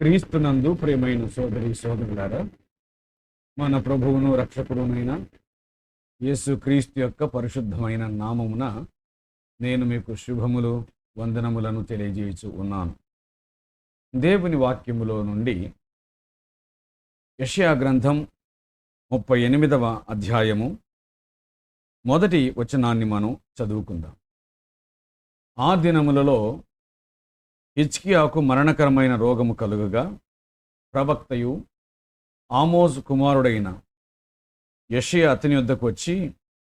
క్రీస్తునందు ప్రియమైన సోదరి సోదరులారా, మన ప్రభువును రక్షకుడునైన యేసు క్రీస్తు యొక్క పరిశుద్ధమైన నామమున నేను మీకు శుభములు వందనములను తెలియజేయచ్చు ఉన్నాను. దేవుని వాక్యములో నుండి యెషయా గ్రంథం 38వ అధ్యాయము మొదటి వచనాన్ని మనం చదువుకుందాం. ఆ దినములలో హిజ్కియాకు మరణకరమైన రోగము కలుగగా ప్రవక్తయు ఆమోజు కుమారుడైన యెషయా అతని యొద్దకు వచ్చి,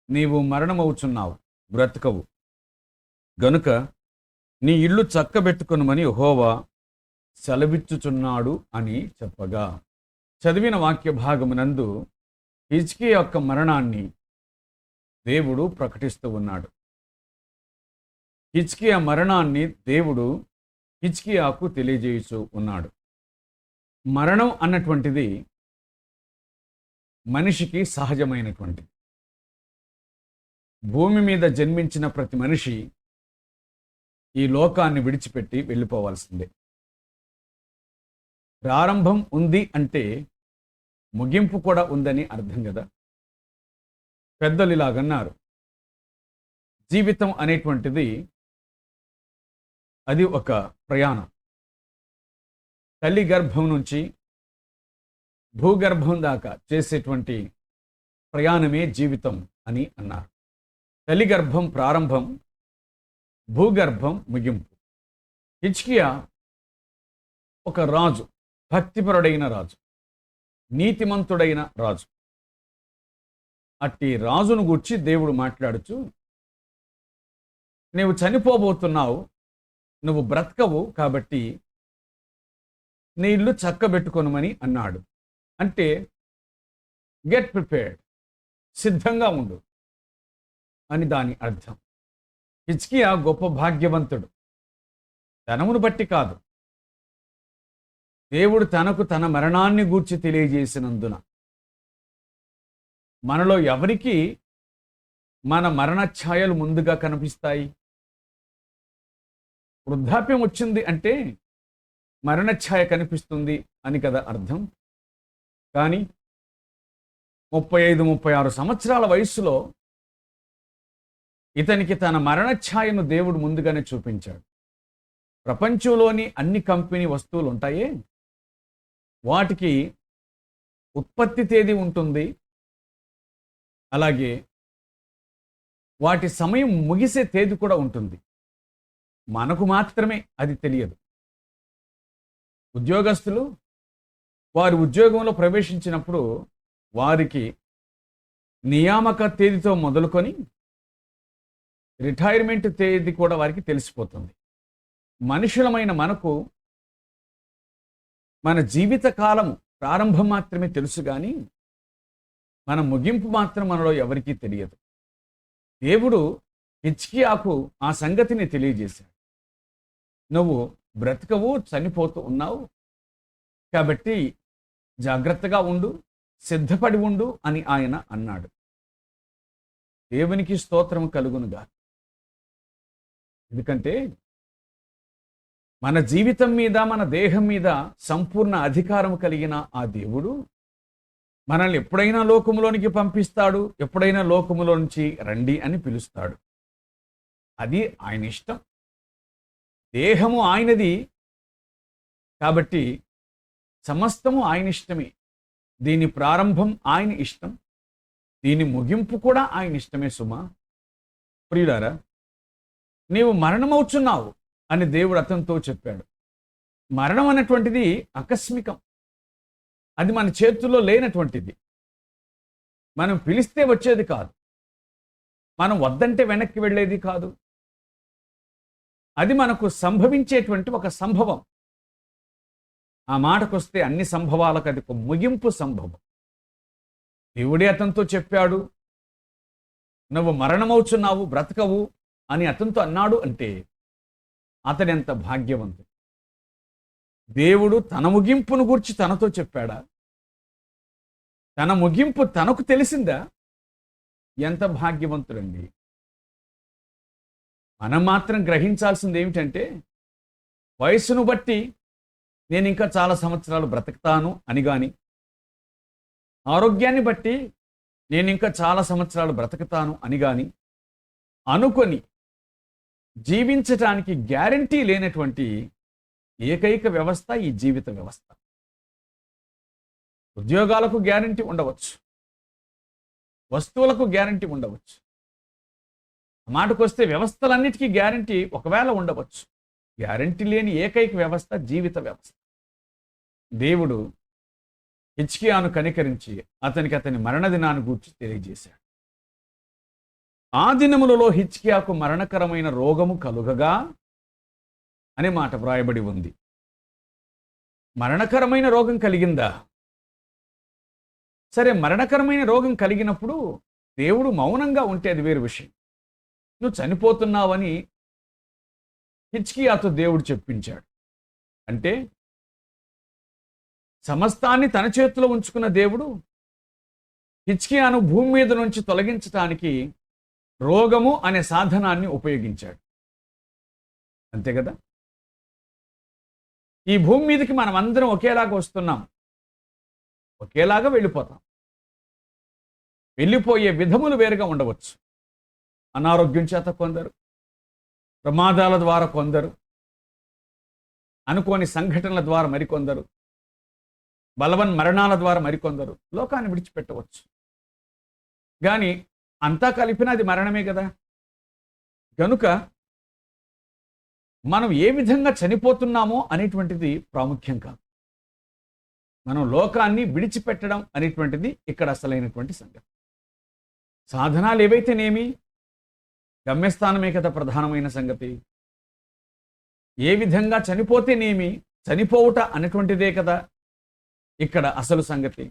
నీవు మరణమవుచున్నావు, బ్రతకవు గనుక నీ ఇల్లు చక్కబెట్టుకొనుమని యెహోవా సెలవిచ్చుచున్నాడు అని చెప్పగా, చదివిన వాక్య భాగమునందు హిజ్కియా యొక్క మరణాన్ని దేవుడు ప్రకటిస్తూ ఉన్నాడు. హిజ్కియా మరణాన్ని దేవుడు హిజ్కియాకు తెలియజేయుచూ ఉన్నాడు. మరణం అన్నటువంటిది మనిషికి సహజమైనటువంటిది. భూమి మీద జన్మించిన ప్రతి మనిషి ఈ లోకాన్ని విడిచిపెట్టి వెళ్ళిపోవాల్సిందే. ప్రారంభం ఉంది అంటే ముగింపు కూడా ఉందని అర్థం కదా. పెద్దలు ఇలాగన్నారు, జీవితం అనేటువంటిది అది ఒక ప్రయాణం. తల్లి గర్భం నుంచి భూగర్భం దాకా చేసేటువంటి ప్రయాణమే జీవితం అని అన్నారు. తల్లి గర్భం ప్రారంభం, భూగర్భం ముగింపు. హిజ్కియా ఒక రాజు, భక్తిపరుడైన రాజు, నీతిమంతుడైన రాజు. అట్టి రాజును గూర్చి దేవుడు మాట్లాడుచు, నీవు చనిపోబోతున్నావు, నువ్వు బ్రతకవు, కాబట్టి నీ ఇల్లు చక్కబెట్టుకొనుమని అన్నాడు. అంటే గెట్ ప్రిపేర్డ్, సిద్ధంగా ఉండు అని దాని అర్థం. హిజ్కియా గొప్ప భాగ్యవంతుడు. ధనమును బట్టి కాదు, దేవుడు తనకు తన మరణాన్ని గూర్చి తెలియజేసినందున. మనలో ఎవరికి మన మరణ ఛాయలు ముందుగా కనిపిస్తాయి? వృద్ధాప్యం వచ్చింది అంటే మరణఛాయ కనిపిస్తుంది అని కదా అర్థం. కానీ 35-36 సంవత్సరాల వయస్సులో ఇతనికి తన మరణఛాయను దేవుడు ముందుగానే చూపించాడు. ప్రపంచంలోని అన్ని కంపెనీ వస్తువులు ఉంటాయే, వాటికి ఉత్పత్తి తేదీ ఉంటుంది, అలాగే వాటి సమయం ముగిసే తేదీ కూడా ఉంటుంది. మనకు మాత్రమే అది తెలియదు. ఉద్యోగస్తులు వారి ఉద్యోగంలో ప్రవేశించినప్పుడు వారికి నియామక తేదీతో మొదలుకొని రిటైర్మెంట్ తేదీ కూడా వారికి తెలిసిపోతుంది. మనుషులమైన మనకు మన జీవిత కాలము ప్రారంభం మాత్రమే తెలుసు, కానీ మన ముగింపు మాత్రం మనలో ఎవరికీ తెలియదు. దేవుడు హిజ్కియాకు ఆ సంగతిని తెలియజేశాడు. నువ్వు బ్రతకవు, చనిపోతూ ఉన్నావు, కాబట్టి జాగ్రత్తగా ఉండు, సిద్ధపడి ఉండు అని ఆయన అన్నాడు. దేవునికి స్తోత్రం కలుగునుగా. ఎందుకంటే మన జీవితం మీద, మన దేహం మీద సంపూర్ణ అధికారం కలిగిన ఆ దేవుడు మనల్ని ఎప్పుడైనా లోకములోనికి పంపిస్తాడు, ఎప్పుడైనా లోకములో నుంచి రండి అని పిలుస్తాడు. అది ఆయన ఇష్టం. దేహము ఆయనది కాబట్టి సమస్తము ఆయన ఇష్టమే. దీని ప్రారంభం ఆయన ఇష్టం, దీని ముగింపు కూడా ఆయన ఇష్టమే. సుమా ప్రియులారా, నీవు మరణమవుచున్నావు అని దేవుడు అతనితో చెప్పాడు. మరణం అనేటువంటిది ఆకస్మికం, అది మన చేతుల్లో లేనటువంటిది. మనం పిలిస్తే వచ్చేది కాదు, మనం వద్దంటే వెనక్కి వెళ్ళేది కాదు. అది మనకు సంభవించేటువంటి ఒక సంభవం. ఆ మాటకొస్తే అన్ని సంభవాలకు అది ఒక ముగింపు సంభవం. దేవుడే అతనితో చెప్పాడు, నువ్వు మరణమవుచున్నావు, బ్రతకవు అని అతనితో అన్నాడు అంటే అతడు ఎంత భాగ్యవంతుడు. దేవుడు తన ముగింపును గూర్చి తనతో చెప్పాడా? తన ముగింపు తనకు తెలిసిందా? ఎంత భాగ్యవంతుడండి. మనం మాత్రం గ్రహించాల్సింది ఏమిటంటే, వయస్సును బట్టి నేను ఇంకా చాలా సంవత్సరాలు బ్రతుకుతాను అని కానీ, ఆరోగ్యాన్ని బట్టి నేను ఇంకా చాలా సంవత్సరాలు బ్రతుకుతాను అని కానీ అనుకొని జీవించటానికి గ్యారంటీ లేనటువంటి ఏకైక వ్యవస్థ ఈ జీవిత వ్యవస్థ. ఉద్యోగాలకు గ్యారంటీ ఉండవచ్చు, వస్తువులకు గ్యారంటీ ఉండవచ్చు, మాటకొస్తే వ్యవస్థలన్నిటికీ గ్యారంటీ ఒకవేళ ఉండవచ్చు. గ్యారంటీ లేని ఏకైక వ్యవస్థ జీవిత వ్యవస్థ. దేవుడు హిజ్కియాను కనికరించి అతని మరణ దినాన్ని గూర్చి తెలియజేశాడు. ఆ దినములలో హిజ్కియాకు మరణకరమైన రోగము కలుగగా అనే మాట వ్రాయబడి ఉంది. మరణకరమైన రోగం కలిగిందా? సరే, మరణకరమైన రోగం కలిగినప్పుడు దేవుడు మౌనంగా ఉంటే అది వేరు విషయం. నువ్వు చనిపోతున్నావని హిజ్కియాతో దేవుడు చెప్పించాడు. అంటే సమస్తాన్ని తన చేతిలో ఉంచుకున్న దేవుడు హిజ్కియాను భూమి మీద నుంచి తొలగించడానికి రోగము అనే సాధనాన్ని ఉపయోగించాడు. అంతే కదా? ఈ భూమి మీదకి మనం అందరం ఒకేలాగా వస్తున్నాం, ఒకేలాగా వెళ్ళిపోతాం. వెళ్ళిపోయే విధములు వేరుగా ఉండవచ్చు. అనారోగ్యం చేత కొందరు, ప్రమాదాల ద్వారా కొందరు, అనుకోని సంఘటనల ద్వారా మరికొందరు, బలవన్ మరణాల ద్వారా మరికొందరు లోకాన్ని విడిచిపెట్టవచ్చు. కానీ అంతా కలిపిన అది మరణమే కదా. కనుక మనం ఏ విధంగా చనిపోతున్నామో అనేటువంటిది ప్రాముఖ్యం కాదు. మనం లోకాన్ని విడిచిపెట్టడం అనేటువంటిది ఇక్కడ అసలైనటువంటి సంగతి. సాధనాలు ఏవైతేనేమి, గమ్యస్థానమే కదా ప్రధానమైన సంగతి. ఏ విధంగా చనిపోతేనేమి, చనిపోవుట అనేటువంటిదే కదా ఇక్కడ అసలు సంగతి.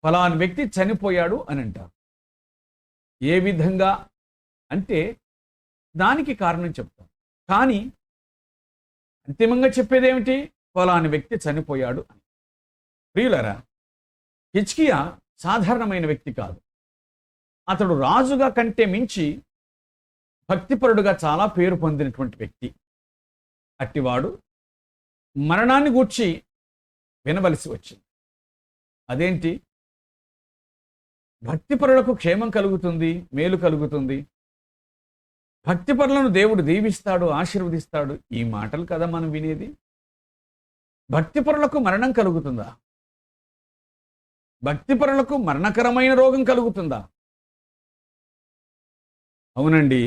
ఫలాని వ్యక్తి చనిపోయాడు అని అంటారు. ఏ విధంగా అంటే దానికి కారణం చెప్తాం. కానీ అంతిమంగా చెప్పేదేమిటి? ఫలాని వ్యక్తి చనిపోయాడు అని. ప్రియులరా, హిజ్కియా సాధారణమైన వ్యక్తి కాదు. అతడు రాజుగా కంటే మించి భక్తిపరుడుగా చాలా పేరు పొందినటువంటి వ్యక్తి. అట్టివాడు మరణాన్ని గూర్చి వినవలసి వచ్చింది. అదేంటి? భక్తిపరులకు క్షేమం కలుగుతుంది, మేలు కలుగుతుంది, భక్తిపరులను దేవుడు దీవిస్తాడు, ఆశీర్వదిస్తాడు. ఈ మాటలు కదా మనం వినేది. భక్తిపరులకు మరణం కలుగుతుందా? భక్తిపరులకు మరణకరమైన రోగం కలుగుతుందా? అవునండి.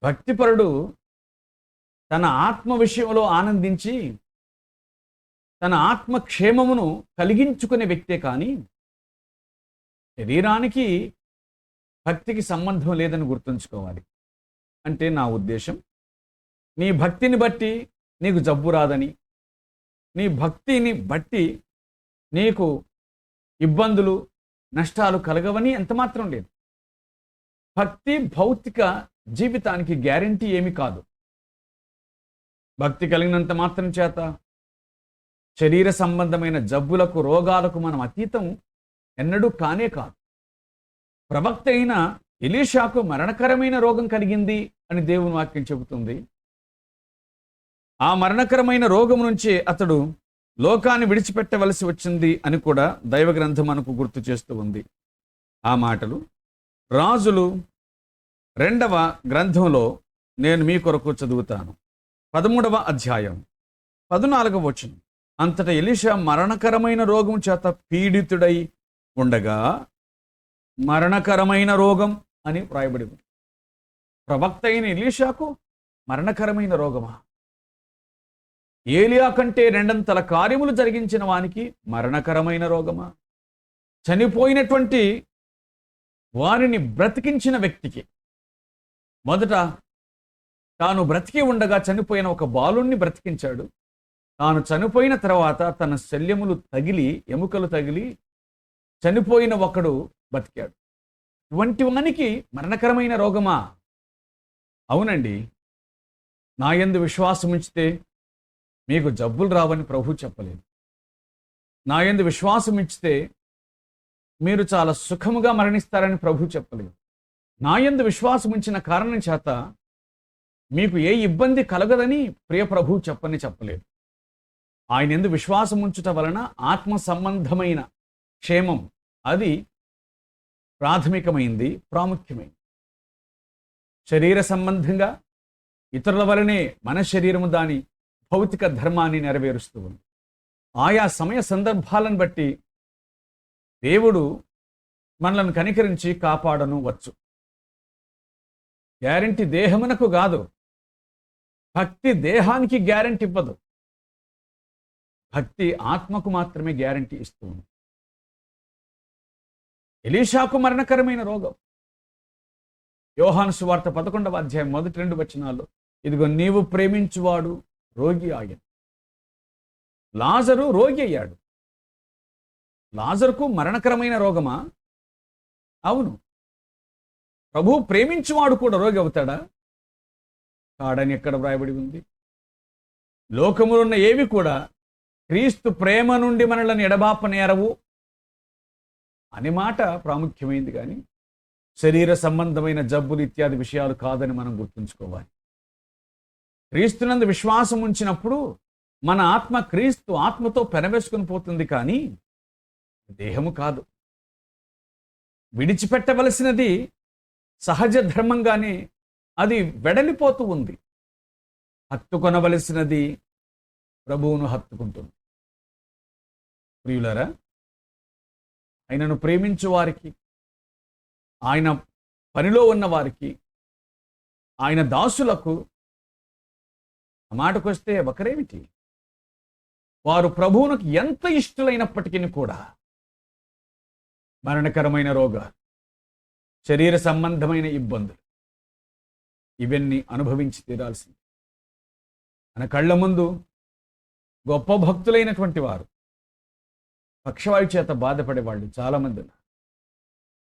భక్తిపరుడు తన ఆత్మ విషయంలో ఆనందించి తన ఆత్మక్షేమమును కలిగించుకునే వ్యక్తే కానీ శరీరానికి భక్తికి సంబంధం లేదని గుర్తుంచుకోవాలి. అంటే నా ఉద్దేశం, నీ భక్తిని బట్టి నీకు జబ్బు రాదని, నీ భక్తిని బట్టి నీకు ఇబ్బందులు నష్టాలు కలగవని ఎంతమాత్రం లేదు. భక్తి భౌతిక జీవితానికి గ్యారంటీ ఏమీ కాదు. భక్తి కలిగినంత మాత్రం చేత శరీర సంబంధమైన జబ్బులకు, రోగాలకు మనం అతీతం ఎన్నడూ కానే కాదు. ప్రవక్త అయిన ఎలీషాకు మరణకరమైన రోగం కలిగింది అని దేవుని వాక్యం చెబుతుంది. ఆ మరణకరమైన రోగం నుంచి అతడు లోకాన్ని విడిచిపెట్టవలసి వచ్చింది అని కూడా దైవ గ్రంథం మనకు గుర్తు చేస్తూ ఉంది. ఆ మాటలు రాజులు 2వ గ్రంథంలో నేను మీ కొరకు చదువుతాను. 13వ అధ్యాయం 14వ వచనం. అంతటా ఎలీషా మరణకరమైన రోగం చేత పీడితుడై ఉండగా, మరణకరమైన రోగం అని వ్రాయబడి ఉంది. ప్రవక్త అయిన ఎలీషాకు మరణకరమైన రోగమా? ఏలియా కంటే 2 కార్యములు జరిగించిన వానికి మరణకరమైన రోగమా? చనిపోయినటువంటి వారిని బ్రతికించిన వ్యక్తికి, మొదట తాను బ్రతికి ఉండగా చనిపోయిన ఒక బాలుణ్ణి బ్రతికించాడు. తాను చనిపోయిన తర్వాత తన శల్యములు తగిలి, ఎముకలు తగిలి చనిపోయిన ఒకడు బతికాడు. ఇటువంటి వానికి మరణకరమైన రోగమా? అవునండి. నా యందు విశ్వాసం ఉంచితే మీకు జబ్బులు రావని ప్రభు చెప్పలేదు. నా యందు విశ్వాసం ఉంచితే మీరు చాలా సుఖముగా మరణిస్తారని ప్రభు చెప్పలేదు. నా యందు విశ్వాసం ఉంచిన కారణం చేత మీకు ఏ ఇబ్బంది కలగదని ప్రియ ప్రభువు చెప్పలేదు. ఆయన యందు విశ్వాసం ఉంచుట వలన ఆత్మ సంబంధమైన క్షేమం అది ప్రాథమికమైంది, ప్రాముఖ్యమైంది. శరీర సంబంధంగా ఇతరుల వలనే మన శరీరము దాని భౌతిక ధర్మాన్ని నెరవేరుస్తూ ఉంది. ఆయా సమయ సందర్భాలను బట్టి దేవుడు మనలను కనికరించి కాపాడను వచ్చు. గ్యారంటీ దేహమునకు కాదు, భక్తి దేహానికి గ్యారంటీ ఇవ్వదు. భక్తి ఆత్మకు మాత్రమే గ్యారంటీ ఇస్తూ ఉంది. ఎలీషాకు మరణకరమైన రోగం. యోహాను సువార్త 11వ అధ్యాయం మొదటి 2 వచనాల్లో, ఇదిగో నీవు ప్రేమించువాడు రోగి ఆయను. లాజరు రోగి అయ్యాడు. లాజరుకు మరణకరమైన రోగమా? అవును. ప్రభు ప్రేమించువాడు కూడా రోగి అవుతాడా? కాడని ఎక్కడ వ్రాయబడి ఉంది? లోకములో ఉన్న ఏవి కూడా క్రీస్తు ప్రేమ నుండి మనలను ఎడబాపనేరవు అనే మాట ప్రాముఖ్యమైంది, కానీ శరీర సంబంధమైన జబ్బులు ఇత్యాది విషయాలు కాదని మనం గుర్తుంచుకోవాలి. క్రీస్తునందు విశ్వాసం ఉంచినప్పుడు మన ఆత్మ క్రీస్తు ఆత్మతో పెనవేసుకుని పోతుంది, కానీ దేహము కాదు. విడిచిపెట్టవలసినది సహజ ధర్మంగానే అది వెడలిపోతూ ఉంది. హత్తుకొనవలసినది ప్రభువును హత్తుకుంటుంది. ప్రియులారా, ఆయనను ప్రేమించు వారికి, ఆయన పనిలో ఉన్న వారికి, ఆయన దాసులకు ఆ మాటకొస్తే ఒకరేమిటి, వారు ప్రభువునికి ఎంత ఇష్టలైనప్పటికీ కూడా మరణకరమైన రోగాలు, శరీర సంబంధమైన ఇబ్బందులు ఇవన్నీ అనుభవించి తీరాల్సింది. మన కళ్ళ ముందు గొప్ప భక్తులైనటువంటి వారు పక్షవాయు చేత బాధపడే వాళ్ళు చాలామంది ఉన్నారు.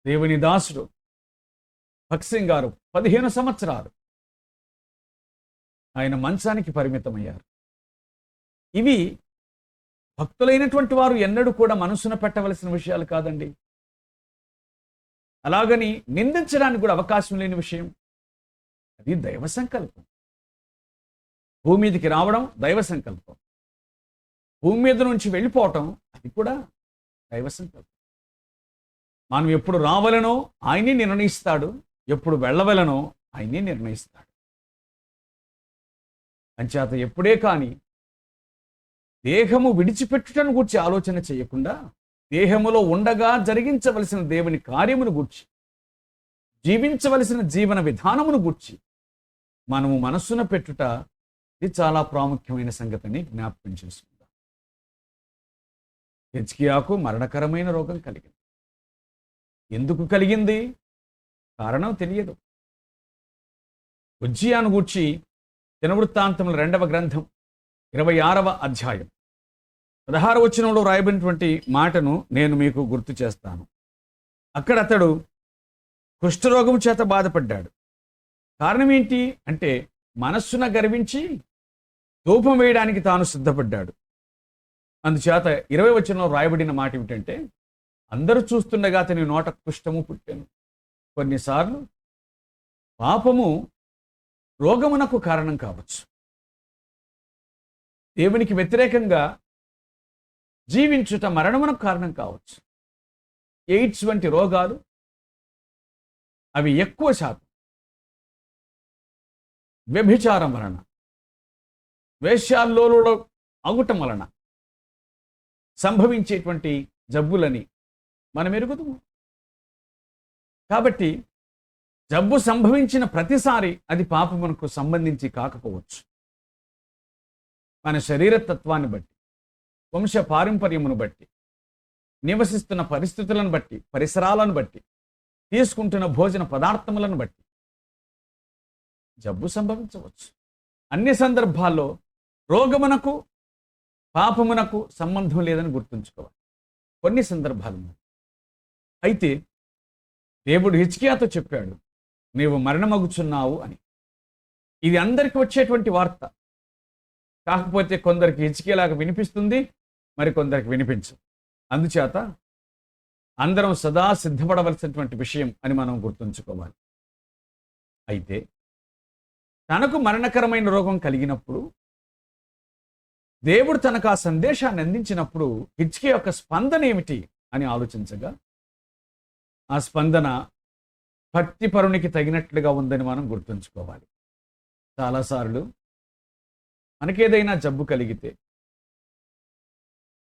దేవుని దాసుడు భగత్ సింగ్ గారు 15 సంవత్సరాలు ఆయన మంచానికి పరిమితమయ్యారు. ఇవి భక్తులైనటువంటి వారు ఎన్నడూ కూడా మనసున పెట్టవలసిన విషయాలు కాదండి. అలాగని నిందించడానికి కూడా అవకాశం లేని విషయం. అది దైవ సంకల్పం. భూమి మీదకి రావడం దైవ సంకల్పం, భూమి మీద నుంచి వెళ్ళిపోవటం అది కూడా దైవ సంకల్పం. మనం ఎప్పుడు రావాలనో ఆయనే నిర్ణయిస్తాడు, ఎప్పుడు వెళ్ళవలనో ఆయనే నిర్ణయిస్తాడు. అంచేత ఎప్పుడే కానీ దేహము విడిచిపెట్టుటను గూర్చి ఆలోచన చేయకుండా, దేహములో ఉండగా జరిగించవలసిన దేవుని కార్యమును గూర్చి, జీవించవలసిన జీవన విధానమును గూర్చి మనము మనస్సున పెట్టుట ఇది చాలా ప్రాముఖ్యమైన సంగతిని జ్ఞాపకం చేసుకుందాం. హిజ్కియాకు మరణకరమైన రోగం కలిగింది. ఎందుకు కలిగింది? కారణం తెలియదు. ఉజ్జియాను గూర్చి దినవృత్తాంతముల 2వ గ్రంథం 26వ అధ్యాయం 16వ వచనంలో రాయబడినటువంటి మాటను నేను మీకు గుర్తు చేస్తాను. అక్కడ అతడు కుష్ఠరోగం చేత బాధపడ్డాడు. కారణం ఏంటి అంటే మనస్సున గర్వించి ధూపం వేయడానికి తాను సిద్ధపడ్డాడు. అందుచేత 20వ వచనంలో రాయబడిన మాట ఏమిటంటే, అందరూ చూస్తుండగా అతని నోట కుష్ఠము పుట్టాను. కొన్నిసార్లు పాపము రోగమునకు కారణం కావచ్చు. దేవునికి వ్యతిరేకంగా జీవించుట మరణమునకు కారణం కావచ్చు. ఎయిడ్స్ వంటి రోగాలు అవి ఎక్కువ శాతం వ్యభిచారం వలన, వేశ్యాల్లోలులో అగుటం వలన సంభవించేటువంటి జబ్బులని మనం ఎరుగుతాము. కాబట్టి జబ్బు సంభవించిన ప్రతిసారి అది పాపమునకు సంబంధించి కాకపోవచ్చు. మన శరీరతత్వాన్ని బట్టి, వంశ పారంపర్యమును బట్టి, నివసిస్తున్న పరిస్థితులను బట్టి, పరిసరాలను బట్టి, తీసుకుంటున్న భోజన పదార్థములను బట్టి జబ్బు సంభవించవచ్చు. అన్ని సందర్భాల్లో రోగమునకు పాపమునకు సంబంధం లేదని గుర్తుంచుకోవాలి. కొన్ని సందర్భాలు అయితే దేవుడు హిజ్కియాతో చెప్పాడు, నీవు మరణమగుచున్నావు అని. ఇది అందరికీ వచ్చేటువంటి వార్త. కాకపోతే కొందరికి హిజ్కియాలాగా వినిపిస్తుంది, మరి కొందరికి వినిపించదు. అందుచేత అందరం సదా సిద్ధపడవలసినటువంటి విషయం అని మనం గుర్తుంచుకోవాలి. అయితే తనకు మరణకరమైన రోగం కలిగినప్పుడు దేవుడు తనకు ఆ సందేశాన్ని అందించినప్పుడు హిజ్కియా యొక్క స్పందన ఏమిటి అని ఆలోచించగా ఆ స్పందన భక్తిపరునికి తగినట్లుగా ఉందని మనం గుర్తుంచుకోవాలి. చాలాసార్లు మనకేదైనా జబ్బు కలిగితే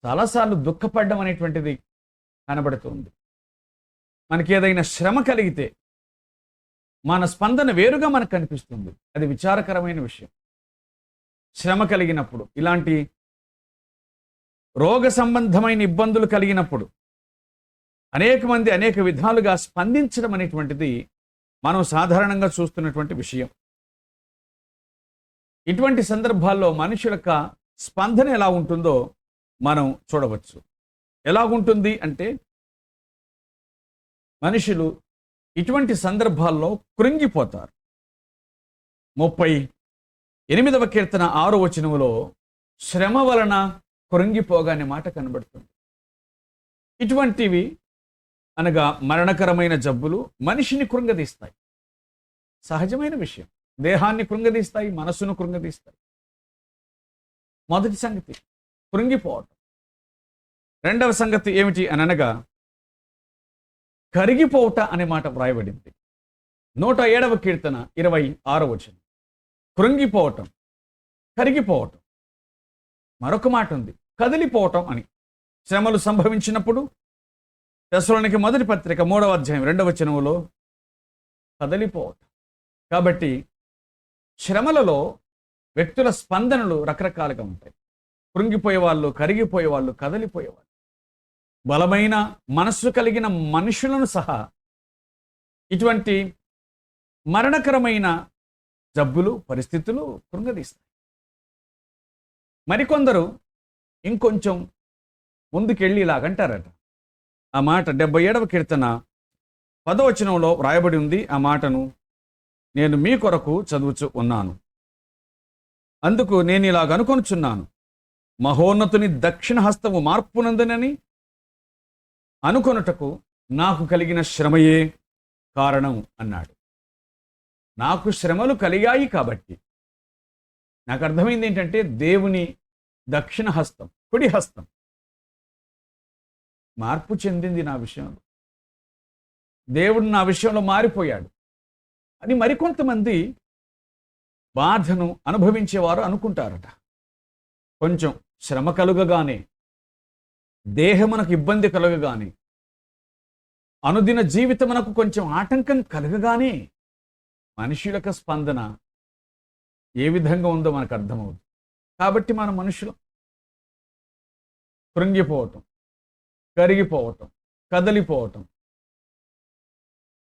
చాలాసార్లు దుఃఖపడడం అనేటువంటిది కనబడుతుంది. మనకేదైనా శ్రమ కలిగితే మన స్పందన వేరుగా మనకు కనిపిస్తుంది. అది విచారకరమైన విషయం. శ్రమ కలిగినప్పుడు, ఇలాంటి రోగ సంబంధమైన ఇబ్బందులు కలిగినప్పుడు అనేక మంది అనేక విధాలుగా స్పందించడం అనేటువంటిది మనం సాధారణంగా చూస్తున్నటువంటి విషయం. ఇటువంటి సందర్భాల్లో మనుషుల యొక్క స్పందన ఎలా ఉంటుందో మనం చూడవచ్చు. ఎలాగుంటుంది అంటే, మనుషులు ఇటువంటి సందర్భాల్లో కృంగిపోతారు. 38వ కీర్తన 6వ వచనములో శ్రమ వలన కృంగిపోగానే మాట కనబడుతుంది. ఇటువంటివి అనగా మరణకరమైన జబ్బులు మనిషిని కృంగదీస్తాయి. సహజమైన విషయం. దేహాన్ని కృంగదీస్తాయి, మనస్సును కృంగదీస్తాయి. మొదటి సంగతి కృంగిపోవటం. రెండవ సంగతి ఏమిటి అని అనగా కరిగిపోవట అనే మాట వ్రాయబడింది. 107వ కీర్తన 26వ వచనం. కృంగిపోవటం, కరిగిపోవటం. మరొక మాట ఉంది, కదిలిపోవటం అని. శ్రమలు సంభవించినప్పుడు తెస్సలోనికీ మొదటి పత్రిక 3వ అధ్యాయం 2వ వచనములో కదిలిపోవటం. కాబట్టి శ్రమలలో వ్యక్తుల స్పందనలు రకరకాలుగా ఉంటాయి. కృంగిపోయేవాళ్ళు, కరిగిపోయేవాళ్ళు, కదలిపోయేవాళ్ళు. బలమైన మనస్సు కలిగిన మనుషులను సహా ఇటువంటి మరణకరమైన జబ్బులు, పరిస్థితులు కృంగదీస్తాయి. మరికొందరు ఇంకొంచెం ముందుకెళ్ళి ఇలాగంటారట. ఆ మాట 77వ కీర్తన 10వ వచనంలో వ్రాయబడి ఉంది. ఆ మాటను నేను మీ కొరకు చదువుచు ఉన్నాను. అందుకు నేను ఇలాగనుకొనుచున్నాను, మహోన్నతుని దక్షిణ హస్తము మార్పునందునని అనుకొనుటకు నాకు కలిగిన శ్రమయే కారణం అన్నాడు. నాకు శ్రమలు కలిగాయి కాబట్టి నాకు అర్థమైంది ఏంటంటే, దేవుని దక్షిణ హస్తం, కుడి హస్తం మార్పు చెందింది నా విషయంలో. దేవుడు నా విషయంలో మారిపోయాడు అని మరికొంతమంది బాధను అనుభవించేవారు అనుకుంటారట. కొంచెం శ్రమ కలుగగానే, దేహమునకు ఇబ్బంది కలగగానే, అనుదిన జీవితమునకు కొంచెం ఆటంకం కలగగానే మనుషుల యొక్క స్పందన ఏ విధంగా ఉందో మనకు అర్థమవుతుంది. కాబట్టి మన మనుషులు కృంగిపోవటం, కరిగిపోవటం, కదలిపోవటం,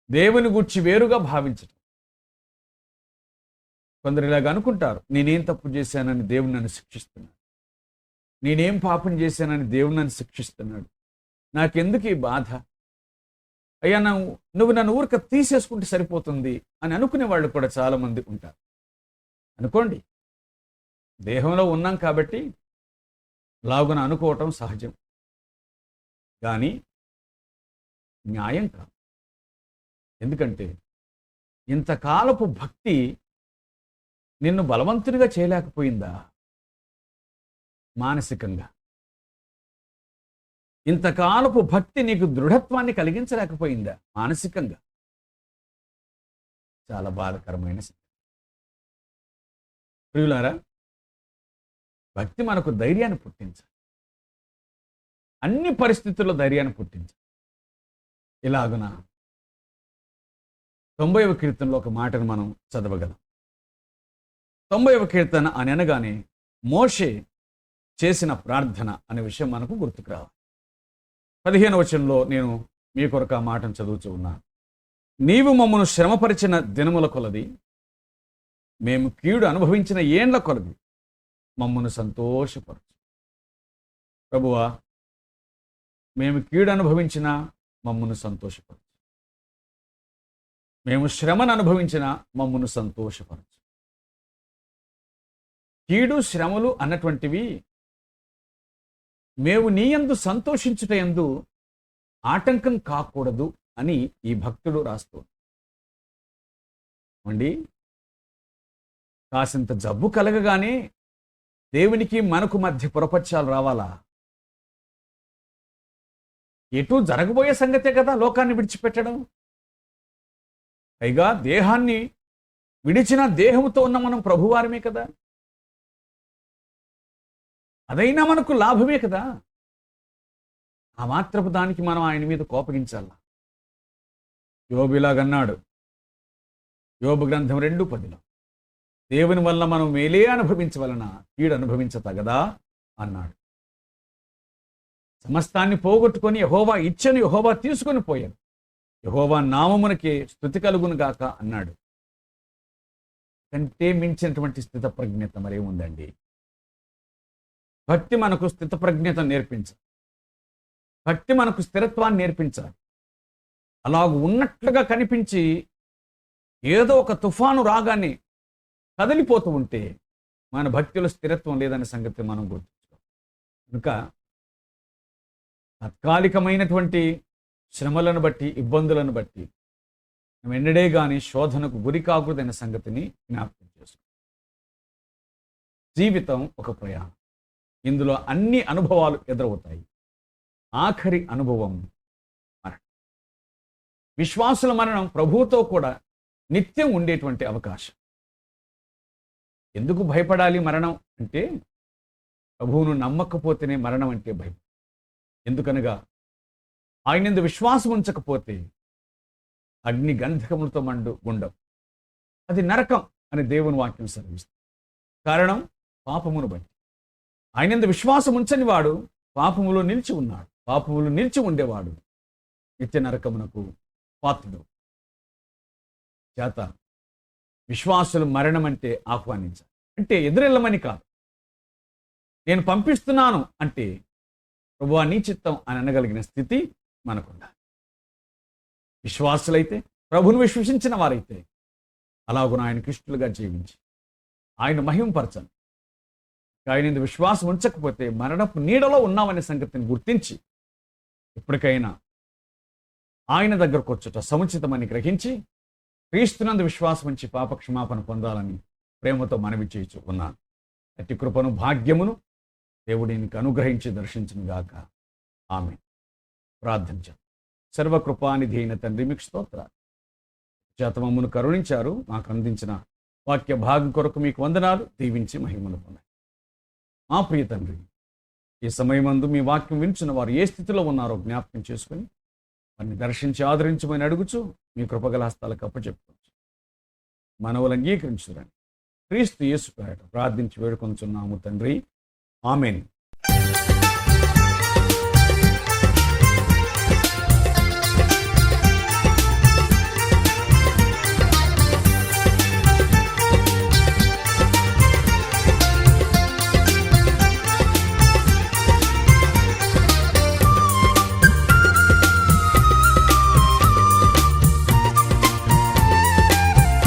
దేవుని గూర్చి వేరుగా భావించటం. కొందరు ఇలాగ అనుకుంటారు, నేనేం తప్పు చేశానని దేవుడు నన్ను శిక్షిస్తున్నాడు, నేనేం పాపం చేశానని దేవుడు నన్ను శిక్షిస్తున్నాడు, నాకెందుకు ఈ బాధ, అయ్యా నువ్వు నన్ను ఊరిక తీసేసుకుంటే సరిపోతుంది అని అనుకునే వాళ్ళు కూడా చాలామంది ఉంటారు. అనుకోండి, దేహంలో ఉన్నాం కాబట్టి లాగున అనుకోవటం సహజం, కానీ న్యాయం కాదు. ఎందుకంటే ఇంతకాలపు భక్తి నిన్ను బలవంతునిగా చేయలేకపోయిందా? మానసికంగా ఇంతకాలపు భక్తి నీకు దృఢత్వాన్ని కలిగించలేకపోయిందా? మానసికంగా. చాలా బాధాకరమైన సంగతి. ప్రియులారా, భక్తి మనకు ధైర్యాన్ని పుట్టించాలి, అన్ని పరిస్థితుల్లో ధైర్యాన్ని పుట్టించాలి. ఇలాగున 90వ కీర్తనలో ఒక మాటను మనం చదవగలం. 90వ కీర్తన అని అనగానే మోషే చేసిన ప్రార్థన అనే విషయం మనకు గుర్తుకు రావాలి. 15వ వచనంలో నేను మీ కొరకు ఆ మాటను చదువుతూ ఉన్నాను. నీవు మమ్మను శ్రమపరిచిన దినముల కొలది, మేము కీడు అనుభవించిన ఏండ్ల కొలది మమ్మను సంతోషపరచు. ప్రభువా, మేము కీడు అనుభవించిన మమ్మను సంతోషపరచు, మేము శ్రమను అనుభవించిన మమ్మను సంతోషపరచు. కీడు, శ్రమలు అన్నటువంటివి మేము నీ యందు సంతోషించుట యందు ఆటంకం కాకూడదు అని ఈ భక్తుడు రాస్తూ అండి. కాసింత జబ్బు కలగగానే దేవునికి మనకు మధ్య పురపత్యాలు రావాలా? ఎటు జరగబోయే సంగతే కదా లోకాన్ని విడిచిపెట్టడం. పైగా దేహాన్ని విడిచిన దేహంతో ఉన్న మనం ప్రభువారమే కదా, అదైనా మనకు లాభమే కదా. ఆ మాత్రపు దానికి మనం ఆయన మీద కోపగించాల. యోబు ఇలాగన్నాడు, యోబు గ్రంథం 2:10, దేవుని వల్ల మనం మేలే అనుభవించవలన కీడు అనుభవించతగదా అన్నాడు. సమస్తాన్ని పోగొట్టుకొని యెహోవా ఇచ్చను యెహోవా తీసుకొని పోయాడు. యెహోవా నామమునకే స్తుతి కలుగును గాక అన్నాడు. కంటే మించినటువంటి స్థితప్రజ్ఞత మరేముందండి? భక్తి మనకు స్థితప్రజ్ఞత నేర్పించాలి. భక్తి మనకు స్థిరత్వాన్ని నేర్పించాలి. అలాగ ఉన్నట్లుగా కనిపించి ఏదో ఒక తుఫాను రాగానే కదిలిపోతూ ఉంటే మన భక్తిలో స్థిరత్వం లేదనే సంగతి మనం గుర్తుంచుకోవాలి. కనుక తాత్కాలికమైనటువంటి శ్రమలను బట్టి, ఇబ్బందులను బట్టి మనం ఎన్నడే కానీ శోధనకు గురి కాకూడదనే సంగతిని జ్ఞాపకం చేసుకోవాలి. జీవితం ఒక ప్రయాణం. ఇందులో అన్ని అనుభవాలు ఎదురవుతాయి. ఆఖరి అనుభవం మరణం. విశ్వాసుల మరణం ప్రభువుతో కూడా నిత్యం ఉండేటువంటి అవకాశం. ఎందుకు భయపడాలి మరణం అంటే? ప్రభువును నమ్మకపోతేనే మరణం అంటే భయం. ఎందుకనగా ఆయనందు విశ్వాసం ఉంచకపోతే అగ్ని గంధకములతో మండు గుండం, అది నరకం అని దేవుని వాక్యం సెలవిస్తుంది. కారణం పాపమును బట్టి. ఆయనందు విశ్వాసం ఉంచని వాడు పాపములో నిలిచి ఉన్నాడు. పాపములో నిలిచి ఉండేవాడు నిత్య నరకమునకు పాత్రుడు. చేత విశ్వాసులు మరణం అంటే ఆహ్వానించాలి. అంటే ఎదురెళ్ళమని కాదు. నేను పంపిస్తున్నాను అంటే ప్రభువా నీ చిత్తం అని అనగలిగిన స్థితి మనకుండాలి. విశ్వాసులైతే, ప్రభువును విశ్వసించిన వారైతే అలాగున ఆయనకు ఇష్టలుగా జీవించి ఆయన మహింపరచండి. ఆయన విశ్వాసం ఉంచకపోతే మరణపు నీడలో ఉన్నామనే సంగతిని గుర్తించి ఇప్పటికైనా ఆయన దగ్గరకు వచ్చుట సముచితమని గ్రహించి క్రీస్తునందు విశ్వాసం ఉంచి పాప క్షమాపణ పొందాలని ప్రేమతో మనవి చేయించు ఉన్నాను. అతి కృపను భాగ్యమును దేవుడు నీకు అనుగ్రహించి దర్శించును గాక. ఆమేన్. ప్రార్థించాం. సర్వకృపానిధి అయిన తండ్రి మీకు స్తోత్రాలు. చేత మమ్మను కరుణించారు. మాకు అందించిన వాక్య భాగం కొరకు మీకు వందనాలు. దీవించి మహిమను పొందారు. మా ప్రియ తండ్రి, ఈ సమయమందు మీ వాక్యం వింటున్న వారు ఏ స్థితిలో ఉన్నారో జ్ఞాపకం చేసుకుని వారిని దర్శించి ఆదరించమని అడుగుచు మీ కృపగల హస్తాలకు అప్పచెప్పుకోవచ్చు. మనవులు అంగీకరించురని క్రీస్తు యేసు పేరట ప్రార్థించి వేడుకొనుచున్నాము తండ్రి. ఆమేన్.